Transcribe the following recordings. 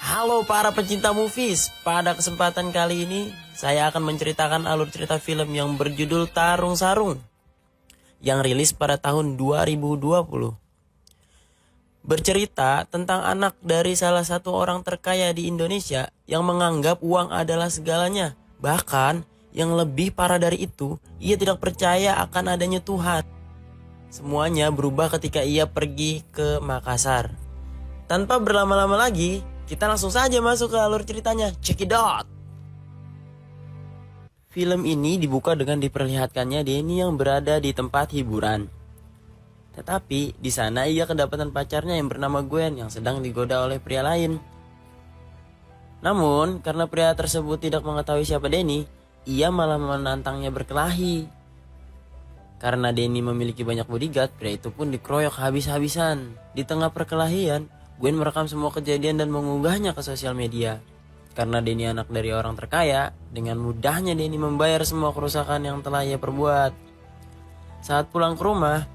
Halo para pecinta movies, pada kesempatan kali ini saya akan menceritakan alur cerita film yang berjudul Tarung Sarung yang rilis pada tahun 2020. Bercerita tentang anak dari salah satu orang terkaya di Indonesia yang menganggap uang adalah segalanya. Bahkan yang lebih parah dari itu, ia tidak percaya akan adanya Tuhan. Semuanya berubah ketika ia pergi ke Makassar. Tanpa berlama-lama lagi, kita langsung saja masuk ke alur ceritanya. Check it out. Film ini dibuka dengan diperlihatkannya Denny yang berada di tempat hiburan. Tetapi di sana ia kedapatan pacarnya yang bernama Gwen yang sedang digoda oleh pria lain. Namun karena pria tersebut tidak mengetahui siapa Denny, ia malah menantangnya berkelahi. Karena Denny memiliki banyak bodyguard, pria itu pun dikeroyok habis-habisan. Di tengah perkelahian, Gwen merekam semua kejadian dan mengunggahnya ke sosial media. Karena Denny anak dari orang terkaya, dengan mudahnya Denny membayar semua kerusakan yang telah ia perbuat. Saat pulang ke rumah,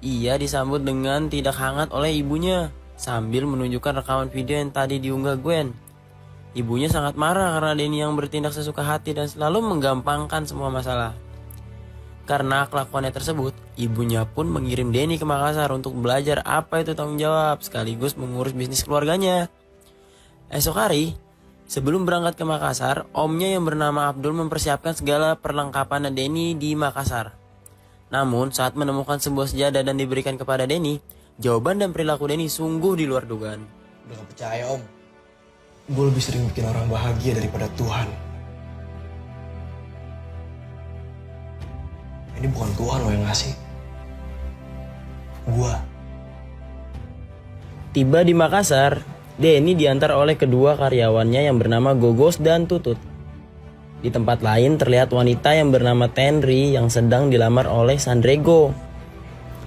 ia disambut dengan tidak hangat oleh ibunya sambil menunjukkan rekaman video yang tadi diunggah Gwen. Ibunya sangat marah karena Denny yang bertindak sesuka hati dan selalu menggampangkan semua masalah. Karena kelakuannya tersebut, ibunya pun mengirim Denny ke Makassar untuk belajar apa itu tanggung jawab sekaligus mengurus bisnis keluarganya. Esok hari, sebelum berangkat ke Makassar, omnya yang bernama Abdul mempersiapkan segala perlengkapan Denny di Makassar. Namun saat menemukan sebuah sejadah dan diberikan kepada Denny, jawaban dan perilaku Denny sungguh di luar dugaan. Udah gak percaya om, gue lebih sering bikin orang bahagia daripada Tuhan. Ini bukan Tuhan loh yang ngasih, gue. Tiba di Makassar, Denny diantar oleh kedua karyawannya yang bernama Gogos dan Tutut. Di tempat lain terlihat wanita yang bernama Tenri yang sedang dilamar oleh Sandrego.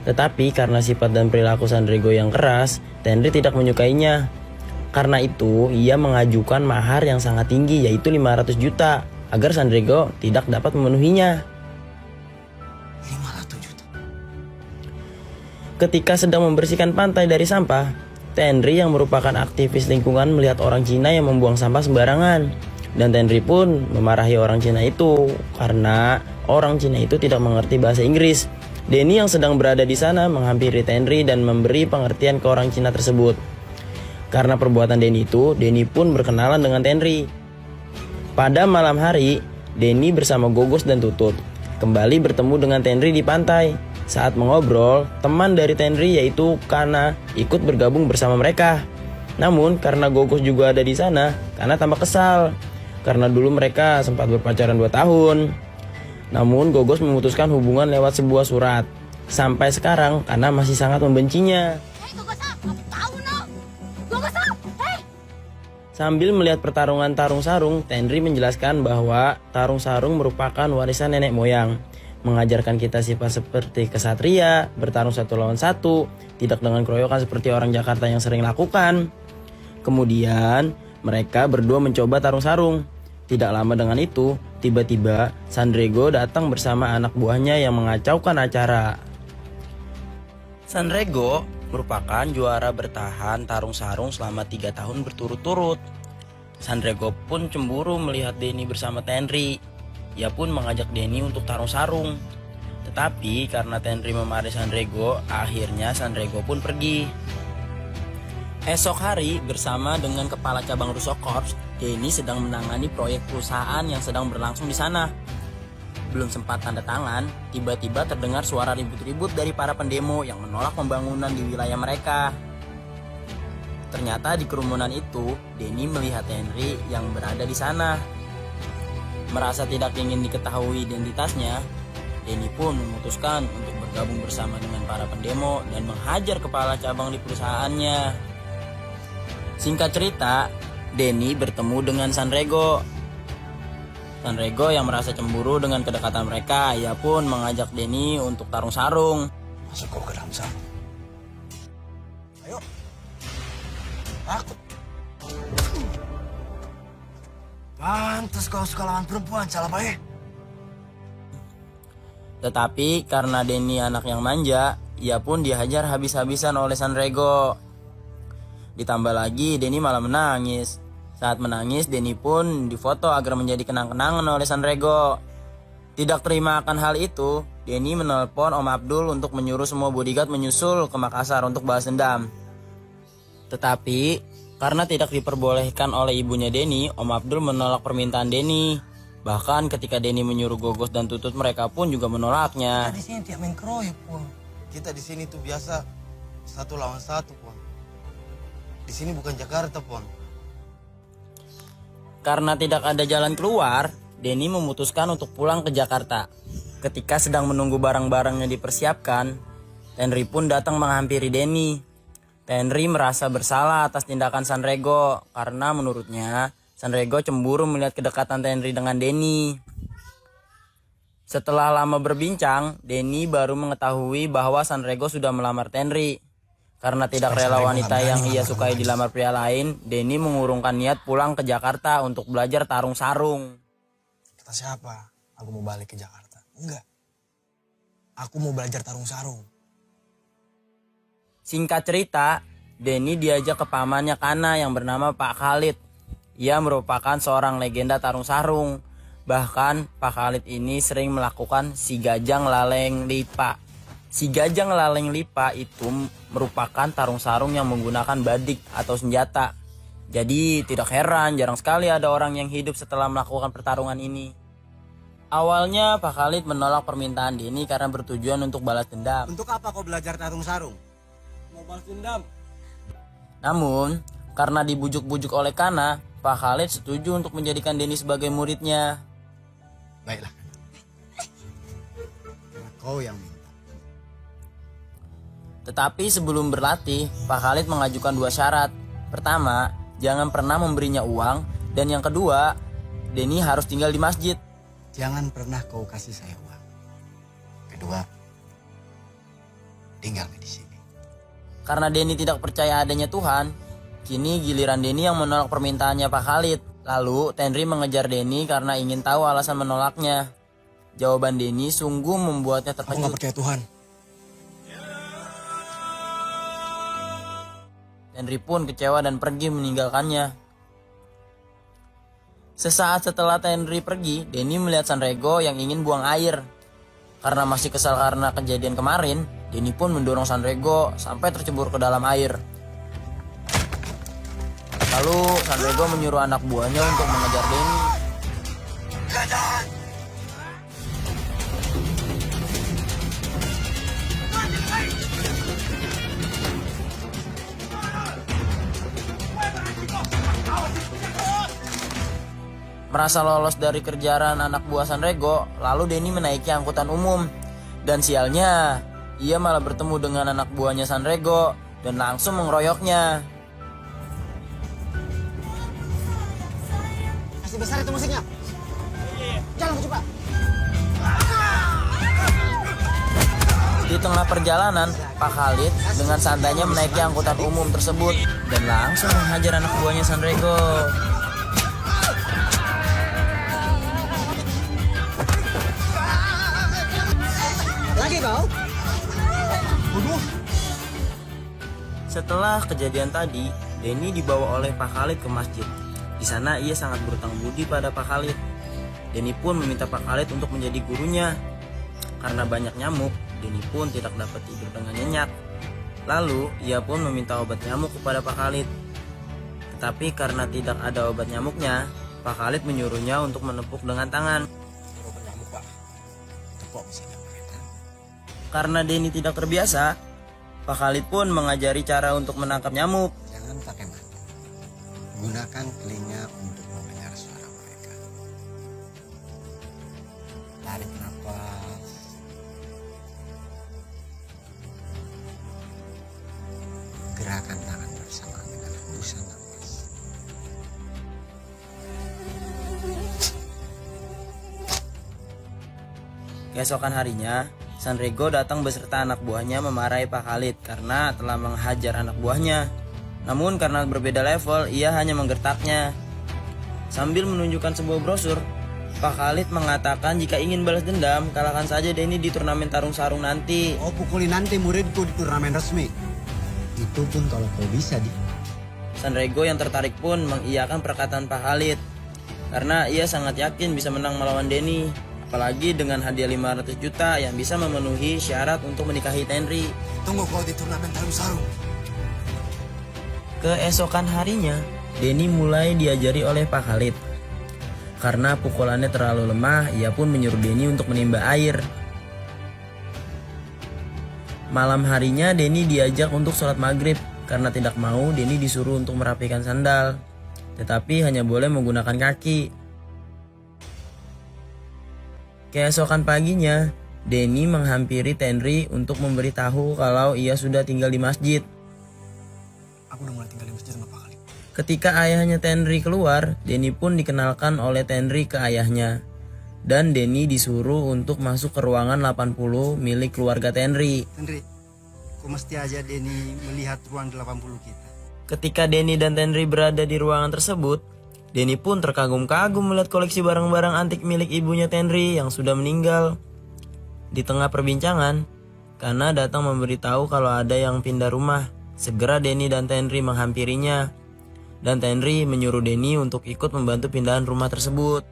Tetapi karena sifat dan perilaku Sandrego yang keras, Tenri tidak menyukainya. Karena itu, ia mengajukan mahar yang sangat tinggi yaitu 500 juta agar Sandrego tidak dapat memenuhinya. 500 juta? Ketika sedang membersihkan pantai dari sampah, Tenri yang merupakan aktivis lingkungan melihat orang Cina yang membuang sampah sembarangan. Dan Tenri pun memarahi orang Cina itu karena orang Cina itu tidak mengerti bahasa Inggris. Denny yang sedang berada di sana menghampiri Tenri dan memberi pengertian ke orang Cina tersebut. Karena perbuatan Denny itu, Denny pun berkenalan dengan Tenri. Pada malam hari, Denny bersama Gogos dan Tutut kembali bertemu dengan Tenri di pantai. Saat mengobrol, teman dari Tenri yaitu Kana ikut bergabung bersama mereka. Namun karena Gogos juga ada di sana, Kana tampak kesal. Karena dulu mereka sempat berpacaran 2 tahun. Namun Gogos memutuskan hubungan lewat sebuah surat. Sampai sekarang Kana masih sangat membencinya. Sambil melihat pertarungan tarung sarung, Tenri menjelaskan bahwa tarung sarung merupakan warisan nenek moyang. Mengajarkan kita sifat seperti kesatria, bertarung satu lawan satu, tidak dengan keroyokan seperti orang Jakarta yang sering lakukan. Kemudian, mereka berdua mencoba tarung sarung. Tidak lama dengan itu, tiba-tiba Sandrego datang bersama anak buahnya yang mengacaukan acara. Sandrego merupakan juara bertahan tarung sarung selama 3 tahun berturut-turut. Sandrego pun cemburu melihat Denny bersama Tenri. Ia pun mengajak Denny untuk tarung sarung. Tetapi karena Tenri memarahi Sandrego, akhirnya Sandrego pun pergi. Esok hari bersama dengan kepala cabang Russo Corps, Denny sedang menangani proyek perusahaan yang sedang berlangsung di sana. Belum sempat tanda tangan, tiba-tiba terdengar suara ribut-ribut dari para pendemo yang menolak pembangunan di wilayah mereka. Ternyata di kerumunan itu, Denny melihat Henry yang berada di sana. Merasa tidak ingin diketahui identitasnya, Denny pun memutuskan untuk bergabung bersama dengan para pendemo dan menghajar kepala cabang di perusahaannya. Singkat cerita, Denny bertemu dengan Sandrego. Sandrego yang merasa cemburu dengan kedekatan mereka, ia pun mengajak Denny untuk tarung sarung. Masuk kau ke dalam sana. Ayo. Takut. Pantas kau suka lawan perempuan, salah baik. Tetapi karena Denny anak yang manja, ia pun dihajar habis-habisan oleh Sandrego. Ditambah lagi Denny malah menangis. Saat menangis, Denny pun difoto agar menjadi kenang-kenangan oleh Sanrego. Tidak terima akan hal itu, Denny menelpon Om Abdul untuk menyuruh semua bodyguard menyusul ke Makassar untuk balas dendam. Tetapi, karena tidak diperbolehkan oleh ibunya Denny, Om Abdul menolak permintaan Denny. Bahkan ketika Denny menyuruh Gogos dan Tutut, mereka pun juga menolaknya. Di sini tidak main keroyok, Pon. Kita di sini tuh biasa 1 lawan 1, Pon. Di sini bukan Jakarta, Pon. Karena tidak ada jalan keluar, Denny memutuskan untuk pulang ke Jakarta. Ketika sedang menunggu barang-barangnya dipersiapkan, Tenri pun datang menghampiri Denny. Tenri merasa bersalah atas tindakan Sanrego karena menurutnya Sanrego cemburu melihat kedekatan Tenri dengan Denny. Setelah lama berbincang, Denny baru mengetahui bahwa Sanrego sudah melamar Tenri. Karena tidak rela wanita yang ia sukai dilamar pria lain, Denny mengurungkan niat pulang ke Jakarta untuk belajar tarung sarung. Kata siapa? Aku mau balik ke Jakarta. Enggak. Aku mau belajar tarung sarung. Singkat cerita, Denny diajak ke pamannya Kana yang bernama Pak Khalid. Ia merupakan seorang legenda tarung sarung. Bahkan Pak Khalid ini sering melakukan si Gajang Laleng Lipa. Si Gajang Laleng Lipa itu merupakan tarung sarung yang menggunakan badik atau senjata. Jadi tidak heran jarang sekali ada orang yang hidup setelah melakukan pertarungan ini. Awalnya Pak Khalid menolak permintaan Denny karena bertujuan untuk balas dendam. Untuk apa kau belajar tarung sarung? Mau balas dendam. Namun, karena dibujuk-bujuk oleh Kana, Pak Khalid setuju untuk menjadikan Denny sebagai muridnya. Baiklah. Karena kau yang minta. Tetapi sebelum berlatih, Pak Khalid mengajukan 2 syarat. Pertama, jangan pernah memberinya uang. Dan yang kedua, Denny harus tinggal di masjid. Jangan pernah kau kasih saya uang. Kedua, tinggal di sini. Karena Denny tidak percaya adanya Tuhan, kini giliran Denny yang menolak permintaannya Pak Khalid. Lalu Tenri mengejar Denny karena ingin tahu alasan menolaknya. Jawaban Denny sungguh membuatnya Aku terkejut. gak percaya Tuhan. Tenri pun kecewa dan pergi meninggalkannya. Sesaat setelah Tenri pergi, Denny melihat Sanrego yang ingin buang air. Karena masih kesal karena kejadian kemarin, Denny pun mendorong Sanrego sampai tercebur ke dalam air. Lalu Sanrego menyuruh anak buahnya untuk mengejar Denny. Merasa lolos dari kejaran anak buah Sanrego, lalu Denny menaiki angkutan umum. Dan sialnya, ia malah bertemu dengan anak buahnya Sanrego dan langsung mengeroyoknya. Kasih besar itu musiknya. Jalan coba. Di tengah perjalanan, Pak Khalid dengan santainya menaiki angkutan umum tersebut dan langsung menghajar anak buahnya Sanrego. Lagi kau? Setelah kejadian tadi, Denny dibawa oleh Pak Khalid ke masjid. Di sana ia sangat berutang budi pada Pak Khalid. Denny pun meminta Pak Khalid untuk menjadi gurunya. Karena banyak nyamuk, Denny pun tidak dapat tidur dengan nyenyak. Lalu, ia pun meminta obat nyamuk kepada Pak Khalid. Tetapi karena tidak ada obat nyamuknya, Pak Khalid menyuruhnya untuk menepuk dengan tangan. Obat nyamuk, Pak. Tepuk misalnya pakai tangan. Karena Denny tidak terbiasa, Pak Khalid pun mengajari cara untuk menangkap nyamuk. Jangan pakai mata. Gunakan telinga untuk mendengar suara mereka. Tarik nafas. Gerakan tangan bersamaan dengan hembusan nafas. Keesokan harinya, Sanrego datang beserta anak buahnya memarahi Pak Khalid karena telah menghajar anak buahnya. Namun karena berbeda level, ia hanya menggertaknya. Sambil menunjukkan sebuah brosur, Pak Khalid mengatakan jika ingin balas dendam, kalahkan saja Denny di turnamen tarung sarung nanti. Oh, pukuli nanti muridku di turnamen resmi. Itu pun kalau kau bisa, Di. Sanrego yang tertarik pun mengiyakan perkataan Pak Khalid karena ia sangat yakin bisa menang melawan Denny, apalagi dengan hadiah 500 juta yang bisa memenuhi syarat untuk menikahi Tenri. Tunggu kau di turnamen tarung sarung. Keesokan harinya, Denny mulai diajari oleh Pak Khalid. Karena pukulannya terlalu lemah, ia pun menyuruh Denny untuk menimba air. Malam harinya Denny diajak untuk sholat maghrib. Karena tidak mau, Denny disuruh untuk merapikan sandal, tetapi hanya boleh menggunakan kaki. Keesokan paginya, Denny menghampiri Tenri untuk memberitahu kalau ia sudah tinggal di masjid. Aku udah mulai tinggal di masjid sama Pak Khalid. Ketika ayahnya Tenri keluar, Denny pun dikenalkan oleh Tenri ke ayahnya. Dan Denny disuruh untuk masuk ke ruangan 80 milik keluarga Tenri. Tenri, kau mesti aja Denny melihat ruang 80 kita. Ketika Denny dan Tenri berada di ruangan tersebut, Denny pun terkagum-kagum melihat koleksi barang-barang antik milik ibunya Tenri yang sudah meninggal. Di tengah perbincangan, Kana datang memberitahu kalau ada yang pindah rumah. Segera Denny dan Tenri menghampirinya. Dan Tenri menyuruh Denny untuk ikut membantu pindahan rumah tersebut.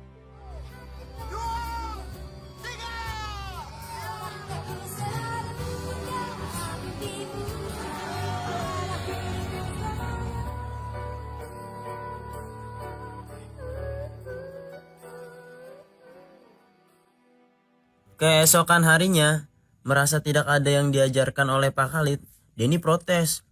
Keesokan harinya, merasa tidak ada yang diajarkan oleh Pak Khalid, Denny protes.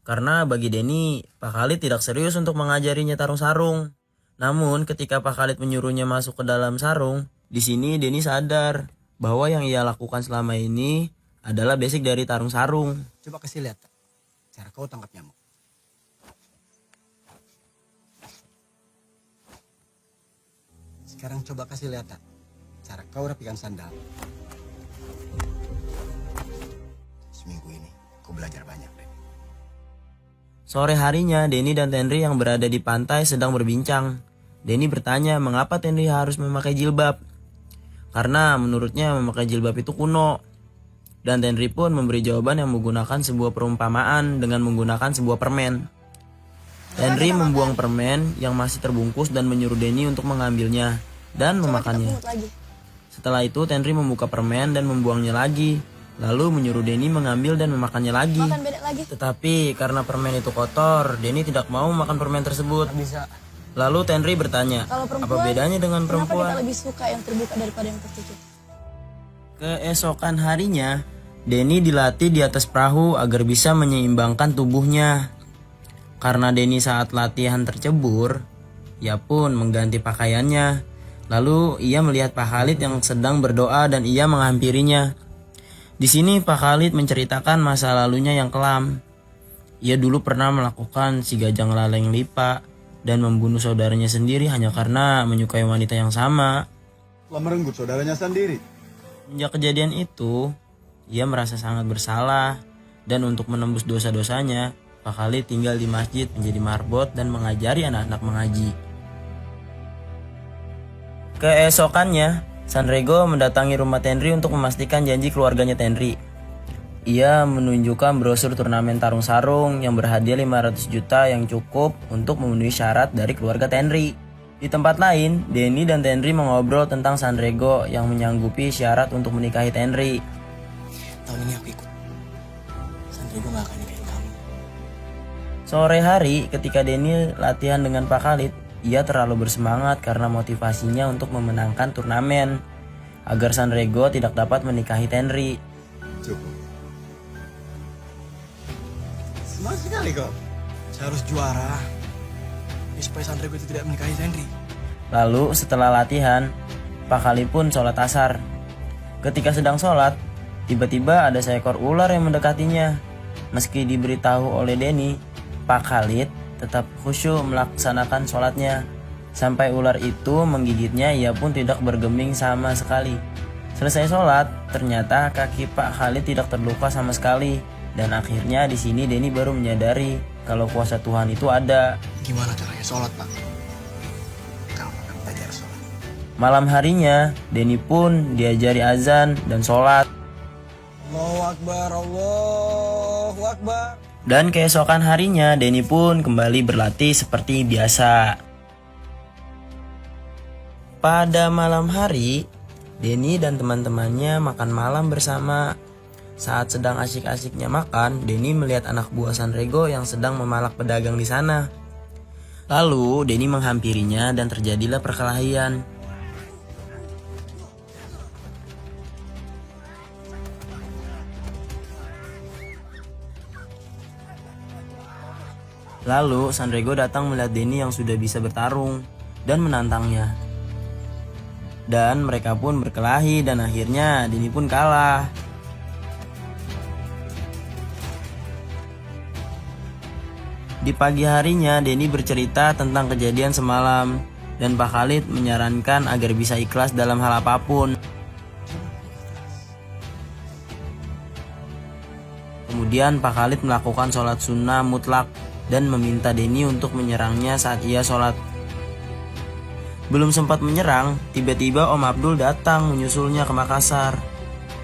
Karena bagi Denny, Pak Khalid tidak serius untuk mengajarinya tarung sarung. Namun ketika Pak Khalid menyuruhnya masuk ke dalam sarung, di sini Denny sadar bahwa yang ia lakukan selama ini adalah basic dari tarung sarung. Coba kasih lihat cara kau tangkap nyamuk. Sekarang coba kasih lihat cara kau rapikan sandal. Seminggu ini kau belajar banyak, deh. Sore harinya, Denny dan Tenri yang berada di pantai sedang berbincang. Denny bertanya mengapa Tenri harus memakai jilbab. Karena menurutnya memakai jilbab itu kuno. Dan Tenri pun memberi jawaban yang menggunakan sebuah perumpamaan dengan menggunakan sebuah permen. Tenri membuang permen yang masih terbungkus dan menyuruh Denny untuk mengambilnya dan memakannya. Setelah itu Tenri membuka permen dan membuangnya lagi. Lalu menyuruh Denny mengambil dan memakannya lagi. Tetapi karena permen itu kotor, Denny tidak mau makan permen tersebut. Bisa. Lalu Tenri bertanya, apa bedanya dengan perempuan? Kenapa kita lebih suka yang terbuka daripada yang tertutup? Keesokan harinya, Denny dilatih di atas perahu agar bisa menyeimbangkan tubuhnya. Karena Denny saat latihan tercebur, ia pun mengganti pakaiannya. Lalu ia melihat Pak Khalid yang sedang berdoa dan ia menghampirinya. Di sini Pak Khalid menceritakan masa lalunya yang kelam. Ia dulu pernah melakukan si Gajang Laleng Lipa dan membunuh saudaranya sendiri hanya karena menyukai wanita yang sama. Telah merenggut saudaranya sendiri. Sejak kejadian itu, ia merasa sangat bersalah dan untuk menembus dosa-dosanya, Pak Khalid tinggal di masjid menjadi marbot dan mengajari anak-anak mengaji. Keesokannya, Sanrego mendatangi rumah Tenri untuk memastikan janji keluarganya Tenri. Ia menunjukkan brosur turnamen tarung sarung yang berhadiah 500 juta yang cukup untuk memenuhi syarat dari keluarga Tenri. Di tempat lain, Denny dan Tenri mengobrol tentang Sanrego yang menyanggupi syarat untuk menikahi Tenri. Tahun ini aku ikut. Sanrego gak akan nikahin kamu. Sore hari ketika Denny latihan dengan Pak Khalid, ia terlalu bersemangat karena motivasinya untuk memenangkan turnamen agar Sanrego tidak dapat menikahi Tenri. Cukup. Semangat sekali kau. Saya harus juara. Ya, supaya Sanrego itu tidak menikahi Tenri. Lalu setelah latihan, Pak Khalid pun sholat asar. Ketika sedang sholat, tiba-tiba ada seekor ular yang mendekatinya. Meski diberitahu oleh Denny, Pak Khalid tetap khusyuk melaksanakan sholatnya. Sampai ular itu menggigitnya, ia pun tidak bergeming sama sekali. Selesai sholat, ternyata kaki Pak Khalid tidak terluka sama sekali. Dan akhirnya di sini Denny baru menyadari kalau kuasa Tuhan itu ada. Gimana caranya sholat, Pak? Kau akan belajar sholat. Malam harinya, Denny pun diajari azan dan sholat. Allahu Akbar, Allahu Akbar. Dan keesokan harinya Denny pun kembali berlatih seperti biasa. Pada malam hari, Denny dan teman-temannya makan malam bersama. Saat sedang asyik-asyiknya makan, Denny melihat anak buah Sanrego yang sedang memalak pedagang di sana. Lalu Denny menghampirinya dan terjadilah perkelahian. Lalu Sanrego datang melihat Denny yang sudah bisa bertarung dan menantangnya. Dan mereka pun berkelahi dan akhirnya Denny pun kalah. Di pagi harinya Denny bercerita tentang kejadian semalam dan Pak Khalid menyarankan agar bisa ikhlas dalam hal apapun. Kemudian Pak Khalid melakukan sholat sunnah mutlak dan meminta Denny untuk menyerangnya saat ia sholat. Belum sempat menyerang, tiba-tiba Om Abdul datang menyusulnya ke Makassar.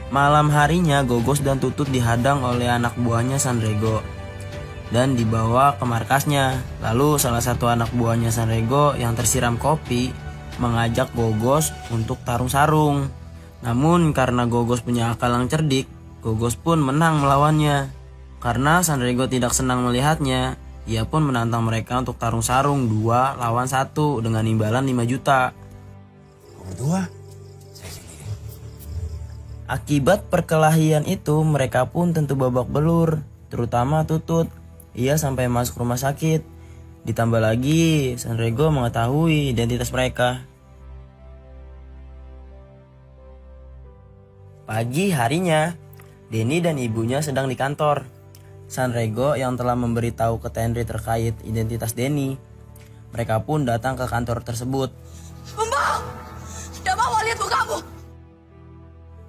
Malam harinya Gogos dan Tutut dihadang oleh anak buahnya Sanrego dan dibawa ke markasnya. Lalu salah satu anak buahnya Sanrego yang tersiram kopi mengajak Gogos untuk tarung sarung. Namun karena Gogos punya akal yang cerdik, Gogos pun menang melawannya. Karena Sanrego tidak senang melihatnya, ia pun menantang mereka untuk tarung sarung 2 lawan 1 dengan imbalan 5 juta. Berdua, saya sendiri. Akibat perkelahian itu mereka pun tentu babak belur, terutama Tutut. Ia sampai masuk rumah sakit. Ditambah lagi Sanrego mengetahui identitas mereka. Pagi harinya, Denny dan ibunya sedang di kantor. Sanrego yang telah memberitahu ke Tenri terkait identitas Denny. Mereka pun datang ke kantor tersebut. Mbak, tidak mau lihat mukamu.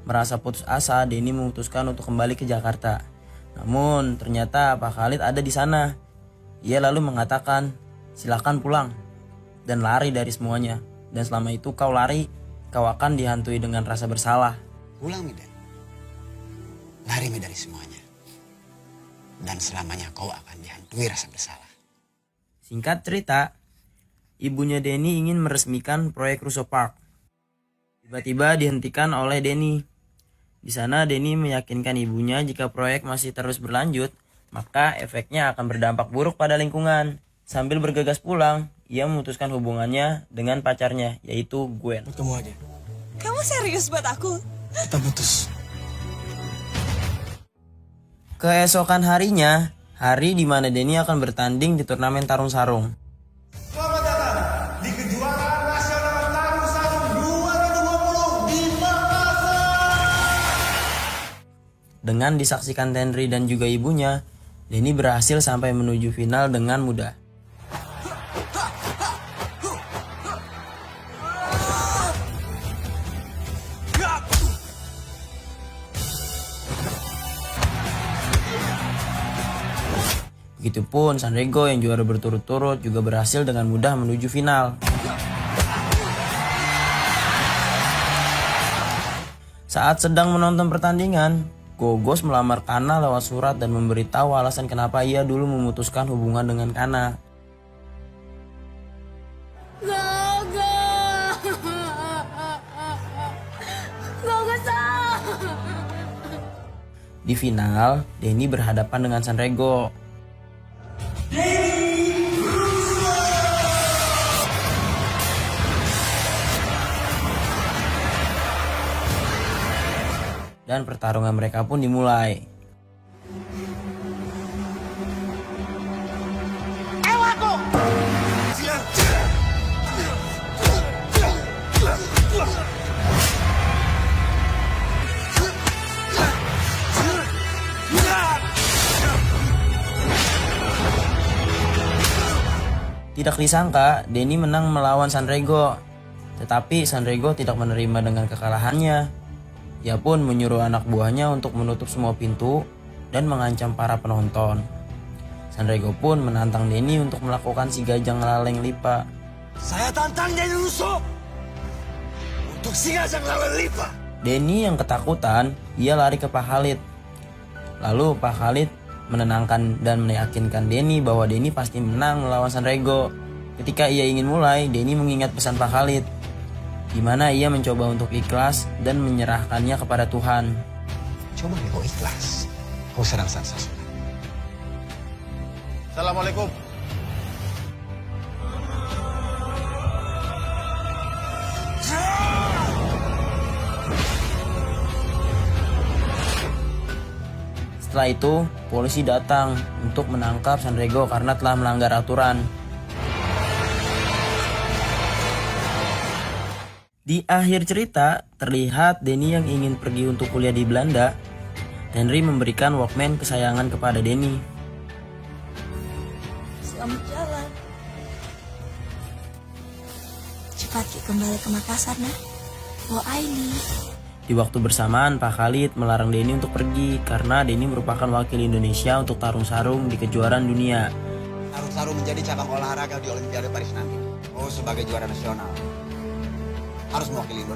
Merasa putus asa, Denny memutuskan untuk kembali ke Jakarta. Namun ternyata Pak Khalid ada di sana. Ia lalu mengatakan, silakan pulang dan lari dari semuanya. Dan selama itu kau lari, kau akan dihantui dengan rasa bersalah. Pulang Midan. Lari Mi dari semuanya. Dan selamanya kau akan dihantui rasa bersalah. Singkat cerita, ibunya Denny ingin meresmikan proyek Russo Park. Tiba-tiba dihentikan oleh Denny. Di sana Denny meyakinkan ibunya jika proyek masih terus berlanjut, maka efeknya akan berdampak buruk pada lingkungan. Sambil bergegas pulang, ia memutuskan hubungannya dengan pacarnya, yaitu Gwen. Buat kamu aja. Kamu serius buat aku? Kita putus. Keesokan harinya, hari di mana Denny akan bertanding di turnamen tarung sarung. Selamat datang di kejuaraan nasional tarung sarung 2020 di Makassar. Dengan disaksikan Tenri dan juga ibunya, Denny berhasil sampai menuju final dengan mudah. Begitupun Sanrego yang juara berturut-turut juga berhasil dengan mudah menuju final. Saat sedang menonton pertandingan, Gogos melamar Kana lewat surat dan memberitahu alasan kenapa ia dulu memutuskan hubungan dengan Kana. Di final, Denny berhadapan dengan Sanrego. Dan pertarungan mereka pun dimulai. Tidak disangka, Denny menang melawan Sanrego. Tetapi Sanrego tidak menerima dengan kekalahannya. Ia pun menyuruh anak buahnya untuk menutup semua pintu dan mengancam para penonton. Sanrego pun menantang Denny untuk melakukan si gajang laleng lipa. Saya tantang Denny Russo untuk si gajang laleng lipa. Denny yang ketakutan, ia lari ke Pak Khalid. Lalu Pak Khalid menenangkan dan meyakinkan Denny bahwa Denny pasti menang melawan Sanrego. Ketika ia ingin mulai, Denny mengingat pesan Pak Khalid, di mana ia mencoba untuk ikhlas dan menyerahkannya kepada Tuhan. Coba deh kau ikhlas. Kau sedang senang. Assalamualaikum. Setelah itu, polisi datang untuk menangkap Sanrego karena telah melanggar aturan. Di akhir cerita, terlihat Denny yang ingin pergi untuk kuliah di Belanda. Henry memberikan Walkman kesayangan kepada Denny. Selamat jalan. Cepat kembali ke Makassar, nak. Bawa Aini. Di waktu bersamaan, Pak Khalid melarang Denny untuk pergi karena Denny merupakan wakil Indonesia untuk tarung sarung di kejuaraan dunia. Tarung sarung menjadi cabang olahraga di Olimpiade Paris nanti. Oh, sebagai juara nasional harus mewakili Indonesia.